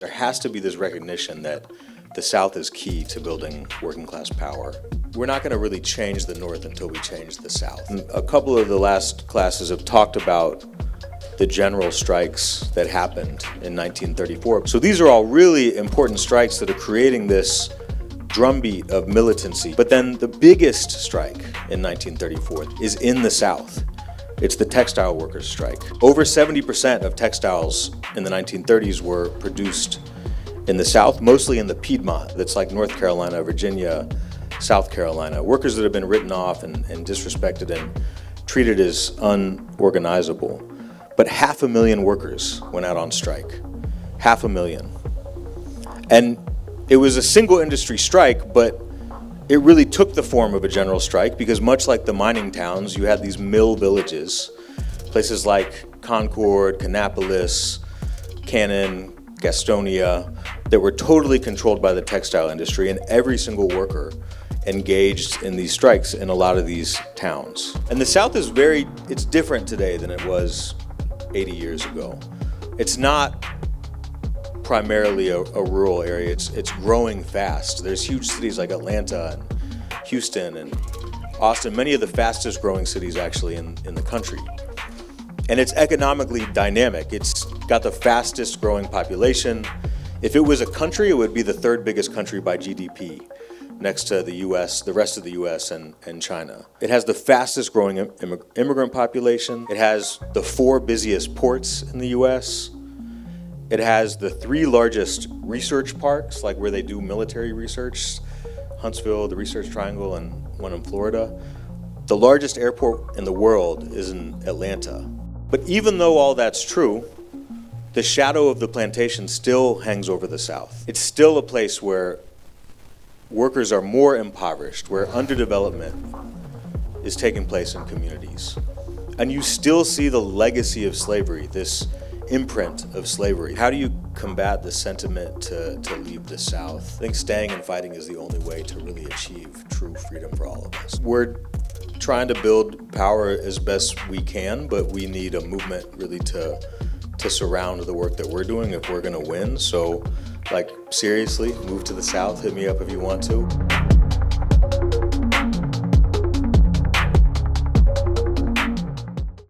There has to be this recognition that the South is key to building working class power. We're not going to really change the North until we change the South. And a couple of the last classes have talked about the general strikes that happened in 1934. So these are all really important strikes that are creating this drumbeat of militancy. But then the biggest strike in 1934 is in the South. It's the textile workers' strike. Over 70% of textiles in the 1930s were produced in the South, mostly in the Piedmont. That's like North Carolina, Virginia, South Carolina. Workers that have been written off and disrespected and treated as unorganizable. But 500,000 workers went out on strike. 500,000. And it was a single industry strike, but it really took the form of a general strike because much like the mining towns, you had these mill villages, places like Concord, Kannapolis, Cannon, Gastonia, that were totally controlled by the textile industry, and every single worker engaged in these strikes in a lot of these towns. And the South is it's different today than it was 80 years ago. It's not primarily a rural area. It's growing fast. There's huge cities like Atlanta and Houston and Austin, many of the fastest growing cities actually in the country. And it's economically dynamic. It's got the fastest growing population. If it was a country, it would be the third biggest country by GDP, next to the US, the rest of the US and China. It has the fastest growing immigrant population. It has the 4 busiest ports in the US. It has the 3 largest research parks, like where they do military research, Huntsville, the Research Triangle, and one in Florida. The largest airport in the world is in Atlanta. But even though all that's true, the shadow of the plantation still hangs over the South. It's still a place where workers are more impoverished, where underdevelopment is taking place in communities. And you still see the legacy of slavery, this imprint of slavery. How do you combat the sentiment to leave the South? I think staying and fighting is the only way to really achieve true freedom for all of us. We're trying to build power as best we can, but we need a movement really to surround the work that we're doing if we're gonna win. So, like, seriously, move to the South, hit me up if you want to.